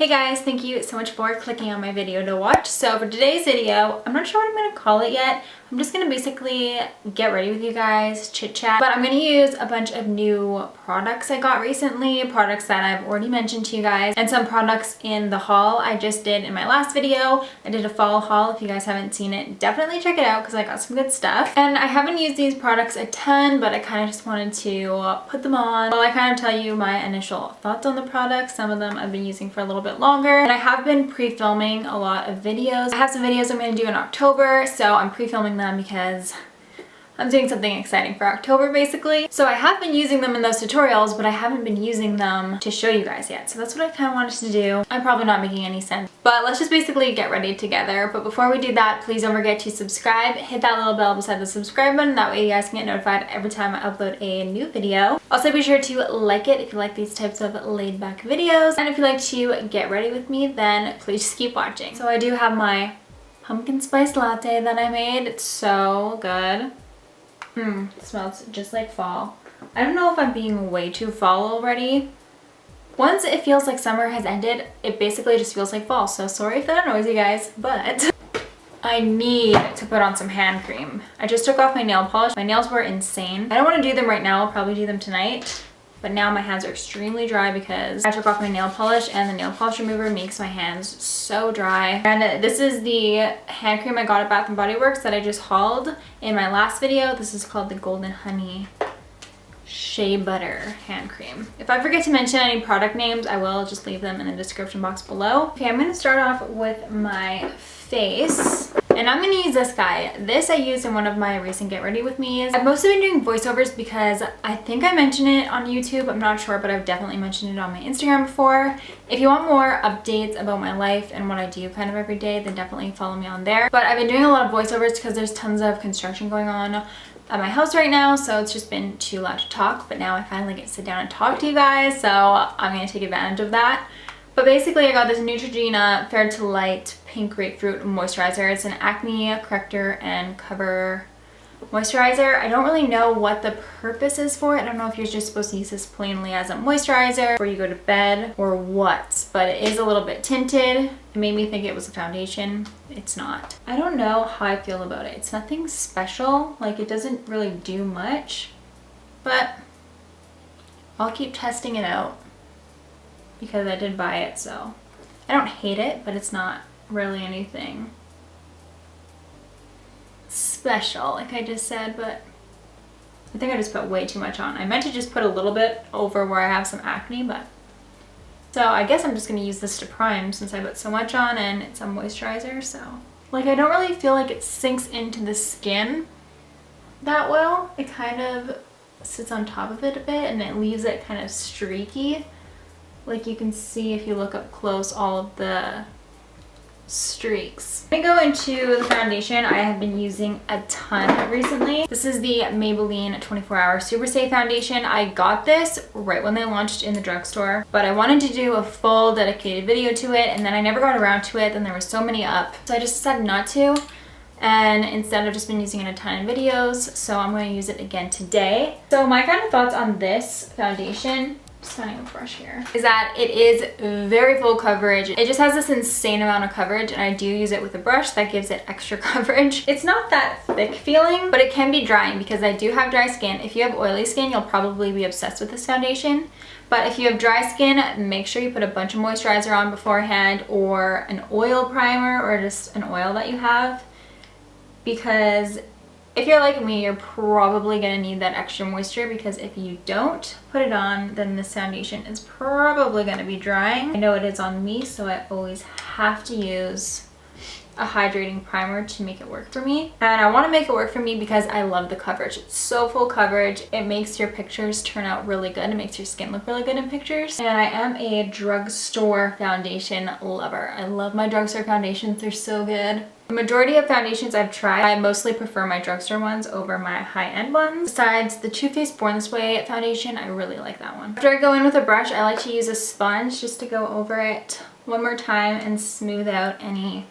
Hey guys, thank you so much for clicking on my video to watch. So for today's video, I'm not sure what I'm going to call it yet. I'm just going to basically get ready with you guys, chit chat. But I'm going to use a bunch of new products I got recently, products that I've already mentioned to you guys, and some products in the haul I just did in my last video. I did a fall haul. If you guys haven't seen it, definitely check it out because I got some good stuff. And I haven't used these products a ton, but I kind of just wanted to put them on while I kind of tell you my initial thoughts on the products. Some of them I've been using for a little bit longer, and I have been pre-filming a lot of videos. I have some videos I'm going to do in October, so I'm pre-filming them because I'm doing something exciting for October basically. So I have been using them in those tutorials, but I haven't been using them to show you guys yet. So that's what I kind of wanted to do. I'm probably not making any sense, but let's just basically get ready together. But before we do that, please don't forget to subscribe. Hit that little bell beside the subscribe button. That way you guys can get notified every time I upload a new video. Also be sure to like it if you like these types of laid back videos. And if you like to get ready with me, then please just keep watching. So I do have my pumpkin spice latte that I made. It's so good. It smells just like fall. I don't know if I'm being way too fall already. Once it feels like summer has ended, it basically just feels like fall. So sorry if that annoys you guys, but I need to put on some hand cream. I just took off my nail polish. My nails were insane. I don't want to do them right now. I'll probably do them tonight. But now my hands are extremely dry because I took off my nail polish, and the nail polish remover makes my hands so dry. And this is the hand cream I got at Bath & Body Works that I just hauled in my last video. This is called the Golden Honey Shea Butter hand cream. If I forget to mention any product names, I will just leave them in the description box below. Okay, I'm going to start off with my face. And I'm going to use this guy. This I used in one of my recent Get Ready With Me's. I've mostly been doing voiceovers because I think I mentioned it on YouTube. I'm not sure, but I've definitely mentioned it on my Instagram before. If you want more updates about my life and what I do kind of every day, then definitely follow me on there. But I've been doing a lot of voiceovers because there's tons of construction going on at my house right now, so it's just been too loud to talk. But now I finally get to sit down and talk to you guys, so I'm going to take advantage of that. But basically I got this Neutrogena Fair to Light Pink Grapefruit Moisturizer. It's an acne corrector and cover moisturizer. I don't really know what the purpose is for it. I don't know if you're just supposed to use this plainly as a moisturizer before you go to bed or what, but it is a little bit tinted. It made me think it was a foundation. It's not. I don't know how I feel about it. It's nothing special. Like, it doesn't really do much, but I'll keep testing it out because I did buy it, so I don't hate it, but it's not really anything special like I just said. But I think I just put way too much on. I meant to just put a little bit over where I have some acne, but so I guess I'm just going to use this to prime since I put so much on and it's a moisturizer. So like, I don't really feel like it sinks into the skin that well. It kind of sits on top of it a bit and it leaves it kind of streaky. Like you can see if you look up close all of the streaks. I'm gonna go into the foundation I have been using a ton recently. This is the Maybelline 24-Hour Superstay foundation. I got this right when they launched in the drugstore, but I wanted to do a full dedicated video to it, and then I never got around to it. Then there were so many up, so I just decided not to. And instead I've just been using it a ton in videos, so I'm going to use it again today. So my kind of thoughts on this foundation, just finding a brush here, is that it is very full coverage. It just has this insane amount of coverage, and I do use it with a brush that gives it extra coverage. It's not that thick feeling, but it can be drying because I do have dry skin. If you have oily skin, you'll probably be obsessed with this foundation. But if you have dry skin, make sure you put a bunch of moisturizer on beforehand, or an oil primer, or just an oil that you have. Because if you're like me, you're probably going to need that extra moisture, because if you don't put it on, then this foundation is probably going to be drying. I know it is on me, so I always have to use a hydrating primer to make it work for me. And I want to make it work for me because I love the coverage. It's so full coverage. It makes your pictures turn out really good. It makes your skin look really good in pictures. And I am a drugstore foundation lover. I love my drugstore foundations. They're so good. The majority of foundations I've tried, I mostly prefer my drugstore ones over my high-end ones. Besides the Too Faced Born This Way foundation, I really like that one. After I go in with a brush, I like to use a sponge just to go over it one more time and smooth out any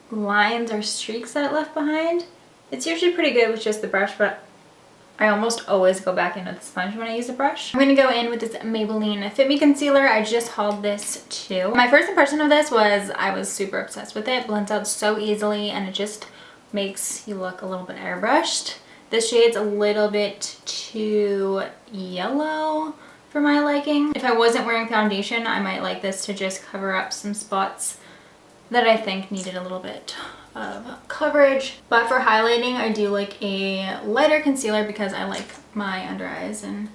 lines or streaks that it left behind. It's usually pretty good with just the brush, but I almost always go back in with the sponge when I use a brush. I'm going to go in with this Maybelline Fit Me Concealer. I just hauled this too. My first impression of this was I was super obsessed with it. Blends out so easily and it just makes you look a little bit airbrushed. This shade's a little bit too yellow for my liking. If I wasn't wearing foundation, I might like this to just cover up some spots that I think needed a little bit of coverage. But for highlighting, I do like a lighter concealer because I like my under eyes and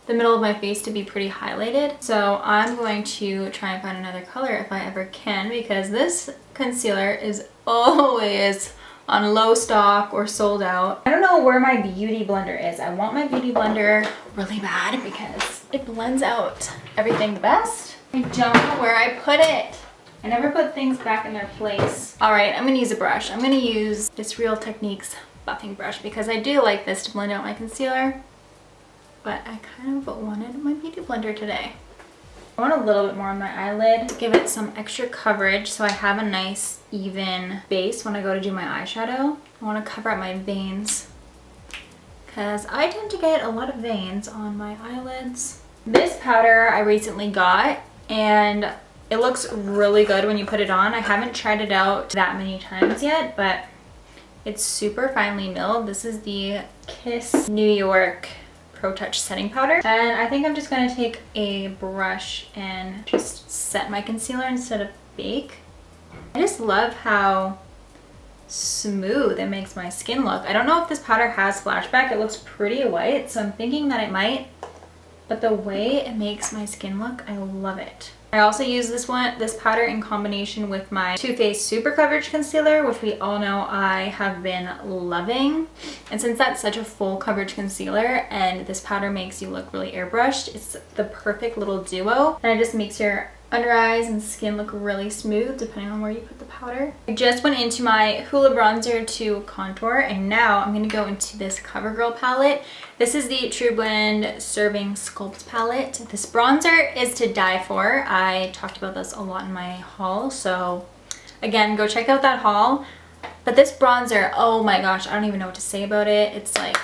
the middle of my face to be pretty highlighted. So I'm going to try and find another color if I ever can, because this concealer is always on low stock or sold out. I don't know where my beauty blender is. I want my beauty blender really bad because it blends out everything the best. I don't know where I put it. I never put things back in their place. All right, I'm gonna use a brush. I'm gonna use this Real Techniques buffing brush because I do like this to blend out my concealer, but I kind of wanted my beauty blender today. I want a little bit more on my eyelid, give it some extra coverage so I have a nice even base when I go to do my eyeshadow. I want to cover up my veins because I tend to get a lot of veins on my eyelids. This powder I recently got and it looks really good when you put it on. I haven't tried it out that many times yet, but it's super finely milled. This is the Kiss New York Pro Touch setting powder, and I think I'm just going to take a brush and just set my concealer instead of bake. I just love how smooth it makes my skin look. I don't know if this powder has flashback. It looks pretty white, so I'm thinking that it might, but the way it makes my skin look, I love it. I also use this powder in combination with my Too Faced Super Coverage Concealer, which we all know I have been loving. And since that's such a full coverage concealer and this powder makes you look really airbrushed, it's the perfect little duo. And it just makes your under eyes and skin look really smooth depending on where you put the powder. I just went into my Hoola bronzer to contour, and now I'm going to go into this Covergirl palette. This is the Trublend Serving Sculpt palette. This bronzer is to die for. I talked about this a lot in my haul, so again, go check out that haul. But this bronzer, oh my gosh, I don't even know what to say about it. It's like,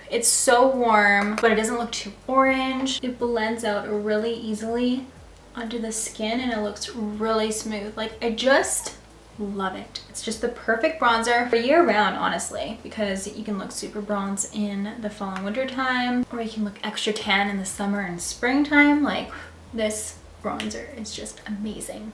it's so warm, but it doesn't look too orange. It blends out really easily onto the skin and it looks really smooth. Like, I just love it. It's just the perfect bronzer for year round, honestly, because you can look super bronze in the fall and winter time, or you can look extra tan in the summer and springtime. Like, this bronzer is just amazing.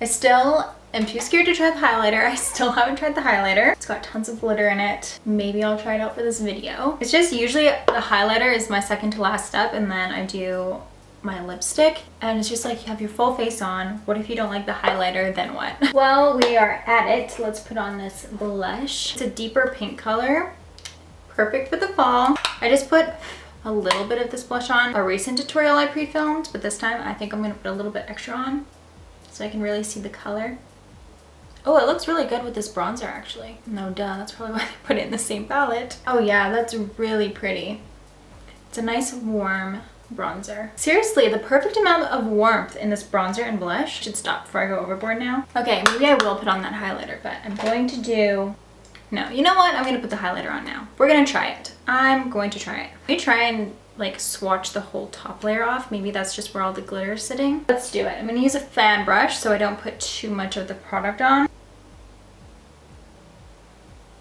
I still am too scared to try the highlighter. I still haven't tried the highlighter. It's got tons of glitter in it. Maybe I'll try it out for this video. It's just usually the highlighter is my second to last step, and then I do my lipstick, and it's just like you have your full face on. What if you don't like the highlighter, then what? Well, we are at it. Let's put on this blush. It's a deeper pink color, perfect for the fall. I just put a little bit of this blush on a recent tutorial I pre-filmed, but this time I think I'm gonna put a little bit extra on so I can really see the color. Oh, it looks really good with this bronzer actually. No duh, that's probably why I put it in the same palette. Oh yeah, that's really pretty. It's a nice warm bronzer. Seriously, the perfect amount of warmth in this bronzer and blush. Should stop before I go overboard now. Okay, maybe I will put on that highlighter, but I'm going to do... No, you know what? I'm going to put the highlighter on now. We're going to try it. I'm going to try it. Let me try and like swatch the whole top layer off. Maybe that's just where all the glitter is sitting. Let's do it. I'm going to use a fan brush so I don't put too much of the product on.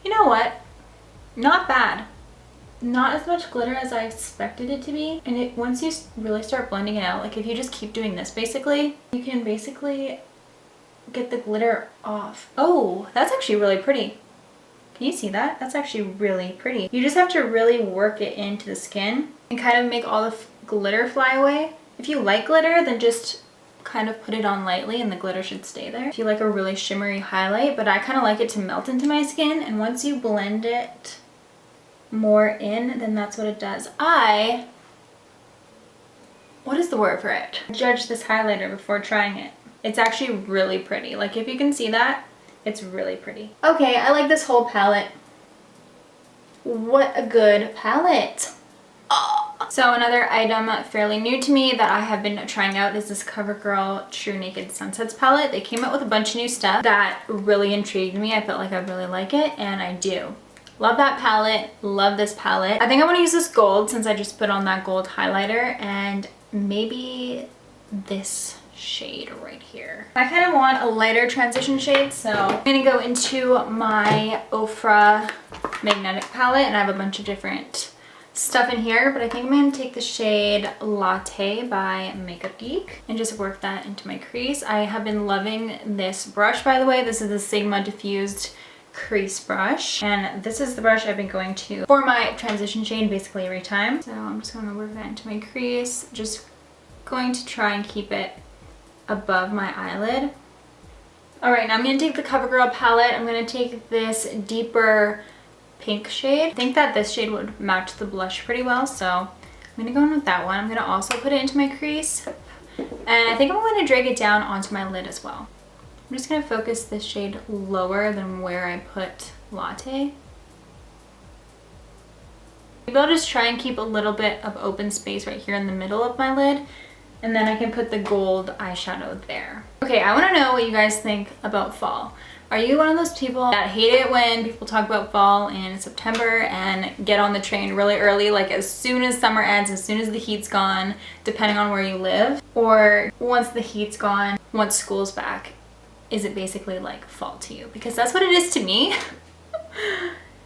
You know what? Not bad. Not as much glitter as I expected it to be, and once you really start blending it out, like if you just keep doing this basically, you can basically get the glitter off. Oh, that's actually really pretty. Can you see that? That's actually really pretty. You just have to really work it into the skin and kind of make all the glitter fly away. If you like glitter, then just kind of put it on lightly and the glitter should stay there. If you like a really shimmery highlight, but I kind of like it to melt into my skin, and once you blend it more in, then that's what it does. What is the word for it? Judge this highlighter before trying it. It's actually really pretty. Like, if you can see that, it's really pretty. Okay, I like this whole palette. What a good palette. Oh. So another item fairly new to me that I have been trying out is this Covergirl Trunaked Sunsets palette. They came out with a bunch of new stuff that really intrigued me. I felt like I'd really like it, and I do. Love that palette, love this palette. I think I want to use this gold since I just put on that gold highlighter, and maybe this shade right here. I kind of want a lighter transition shade, so I'm gonna go into my Ofra magnetic palette, and I have a bunch of different stuff in here, but I think I'm gonna take the shade Latte by Makeup Geek and just work that into my crease. I have been loving this brush, by the way. This is the Sigma Diffused Crease Brush, and this is the brush I've been going to for my transition shade basically every time. So I'm just gonna work that into my crease, just going to try and keep it above my eyelid. All right, now I'm gonna take the Covergirl palette. I'm gonna take this deeper pink shade. I think that this shade would match the blush pretty well, so I'm gonna go in with that one. I'm gonna also put it into my crease, and I think I'm gonna drag it down onto my lid as well. I'm just gonna focus this shade lower than where I put Latte. Maybe I'll just try and keep a little bit of open space right here in the middle of my lid, and then I can put the gold eyeshadow there. Okay, I wanna know what you guys think about fall. Are you one of those people that hate it when people talk about fall in September and get on the train really early, like as soon as summer ends, as soon as the heat's gone, depending on where you live? Or once the heat's gone, once school's back, is it basically like fall to you? Because that's what it is to me.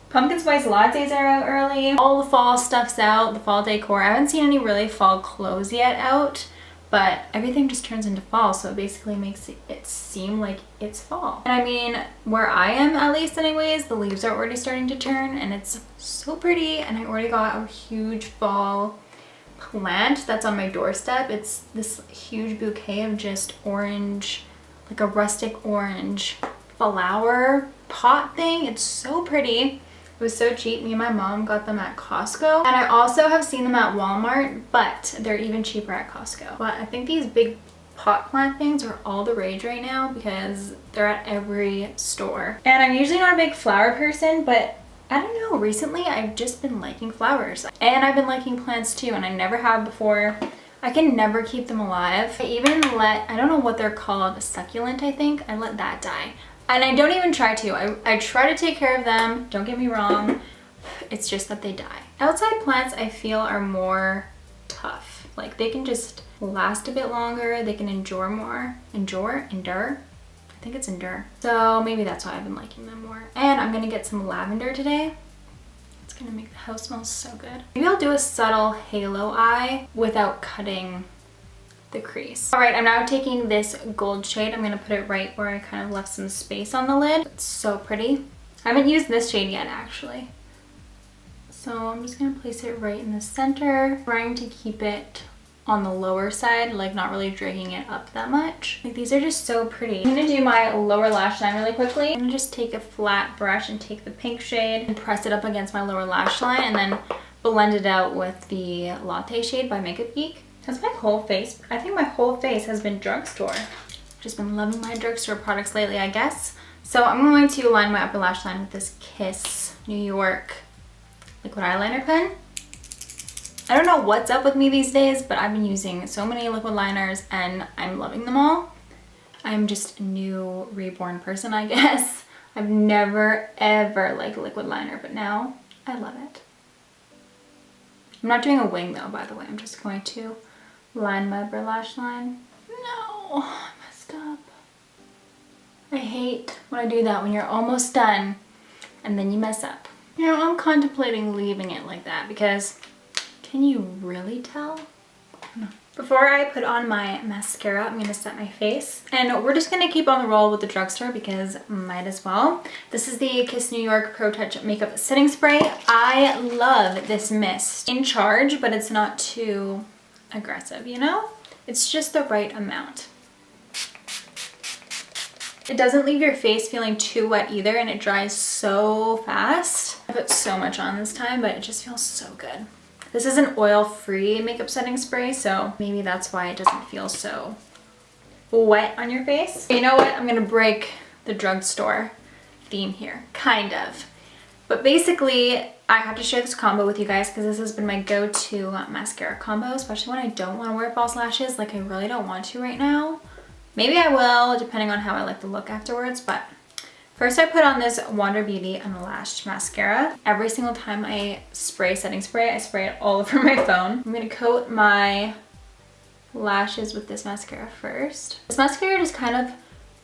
Pumpkin spice lattes are out early. All the fall stuff's out, the fall decor. I haven't seen any really fall clothes yet out, but everything just turns into fall, so it basically makes it seem like it's fall. And I mean, where I am at least anyways, the leaves are already starting to turn, and it's so pretty, and I already got a huge fall plant that's on my doorstep. It's this huge bouquet of just orange, like a rustic orange flower pot thing. It's so pretty. It was so cheap. Me and my mom got them at Costco, and I also have seen them at Walmart, but they're even cheaper at Costco. But I think these big pot plant things are all the rage right now because they're at every store. And I'm usually not a big flower person, but I don't know, recently I've just been liking flowers, and I've been liking plants too, and I never have before. I can never keep them alive. I even let, I don't know what they're called, succulent I think, I let that die. And I don't even try to. I try to take care of them, don't get me wrong. It's just that they die. Outside plants I feel are more tough. Like they can just last a bit longer, they can endure more. Endure? I think it's endure. So maybe that's why I've been liking them more. And I'm gonna get some lavender today. It's gonna make the house smell so good. Maybe I'll do a subtle halo eye without cutting the crease. All right, I'm now taking this gold shade. I'm gonna put it right where I kind of left some space on the lid. It's so pretty. I haven't used this shade yet actually. So I'm just gonna place it right in the center, trying to keep it on the lower side, like not really dragging it up that much. Like these are just so pretty. I'm gonna do my lower lash line really quickly. I'm gonna just take a flat brush and take the pink shade and press it up against my lower lash line, and then blend it out with the Latte shade by Makeup Geek. That's my whole face. I think my whole face has been drugstore. Just been loving my drugstore products lately, I guess. So I'm going to line my upper lash line with this Kiss New York liquid eyeliner pen. I don't know what's up with me these days, but I've been using so many liquid liners and I'm loving them all. I'm just a new reborn person, I guess. I've never ever liked liquid liner, but now I love it. I'm not doing a wing though, by the way. I'm just going to line my upper lash line. No, I messed up. I hate when I do that, when you're almost done and then you mess up. You know, I'm contemplating leaving it like that because can you really tell? No. Before I put on my mascara, I'm gonna set my face. And we're just gonna keep on the roll with the drugstore because might as well. This is the Kiss New York Pro Touch Makeup Setting Spray. I love this mist. In charge, but it's not too aggressive, you know? It's just the right amount. It doesn't leave your face feeling too wet either, and it dries so fast. I put so much on this time, but it just feels so good. This is an oil-free makeup setting spray, so maybe that's why it doesn't feel so wet on your face. You know what? I'm gonna break the drugstore theme here, kind of. But basically, I have to share this combo with you guys because this has been my go-to mascara combo, especially when I don't want to wear false lashes. Like I really don't want to right now. Maybe I will, depending on how I like the look afterwards, but First I put on this Wander Beauty Unlashed mascara. Every single time I spray setting spray, I spray it all over my phone. I'm gonna coat my lashes with this mascara first. This mascara just kind of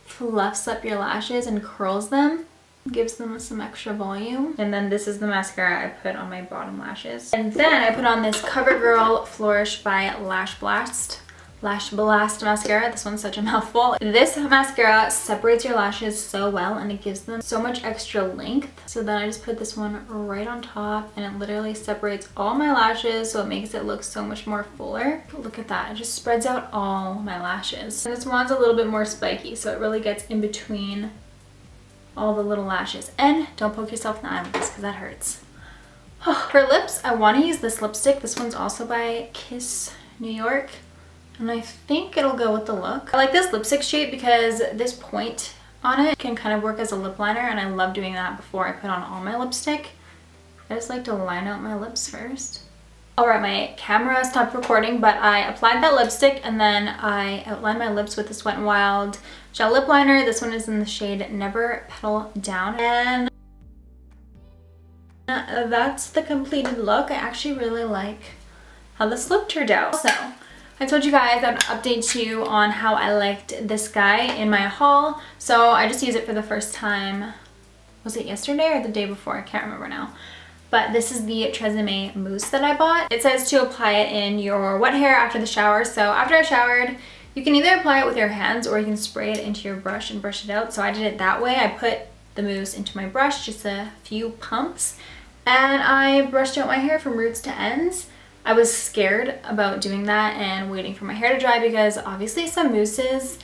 fluffs up your lashes and curls them, gives them some extra volume. And then this is the mascara I put on my bottom lashes. And then I put on this Covergirl Flourish by Lash Blast mascara. This one's such a mouthful. This mascara separates your lashes so well and it gives them so much extra length. So then I just put this one right on top and it literally separates all my lashes, so it makes it look so much more fuller. Look at that, it just spreads out all my lashes. And this one's a little bit more spiky, so it really gets in between all the little lashes. And don't poke yourself in the eye with this because that hurts. For lips, I want to use this lipstick. This one's also by Kiss New York. And I think it'll go with the look. I like this lipstick shade because this point on it can kind of work as a lip liner, and I love doing that before I put on all my lipstick. I just like to line out my lips first. Alright, my camera stopped recording, but I applied that lipstick and then I outlined my lips with this Wet n Wild gel lip liner. This one is in the shade Never Petal Down. And that's the completed look. I actually really like how this look turned out. So I told you guys I'd update you on how I liked this guy in my haul. So I just used it for the first time. Was it yesterday or the day before? I can't remember now. But this is the TreSemme Mousse that I bought. It says to apply it in your wet hair after the shower. So after I showered, you can either apply it with your hands or you can spray it into your brush and brush it out. So I did it that way. I put the mousse into my brush, just a few pumps, and I brushed out my hair from roots to ends. I was scared about doing that and waiting for my hair to dry because obviously some mousses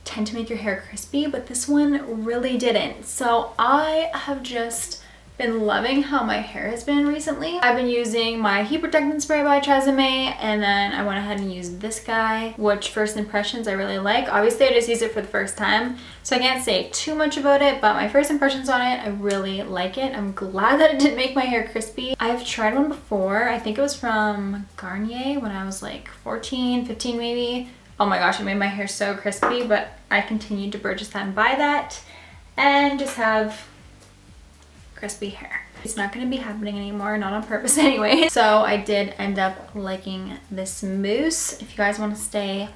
tend to make your hair crispy, but this one really didn't. So I have just been loving how my hair has been recently. I've been using my heat protectant spray by TreSemme, and then I went ahead and used this guy, which first impressions I really like. Obviously I just used it for the first time, so I can't say too much about it, but my first impressions on it, I really like it. I'm glad that it didn't make my hair crispy. I've tried one before. I think it was from Garnier when I was like 14, 15 maybe. Oh my gosh, it made my hair so crispy, but I continued to purchase that and buy that and just have crispy hair. It's not going to be happening anymore, not on purpose anyway. So I did end up liking this mousse. If you guys want to stay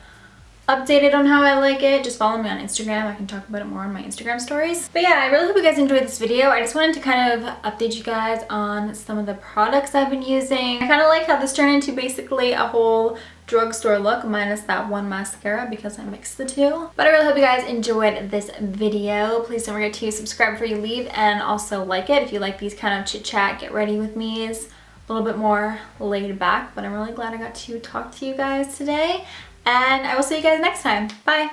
updated on how I like it, just follow me on Instagram. I can talk about it more on my Instagram stories. But yeah, I really hope you guys enjoyed this video. I just wanted to kind of update you guys on some of the products I've been using. I kind of like how this turned into basically a whole drugstore look minus that one mascara because I mixed the two. But I really hope you guys enjoyed this video. Please don't forget to subscribe before you leave and also like it if you like these kind of chit chat, get ready with me's. A little bit more laid back, but I'm really glad I got to talk to you guys today. And I will see you guys next time. Bye!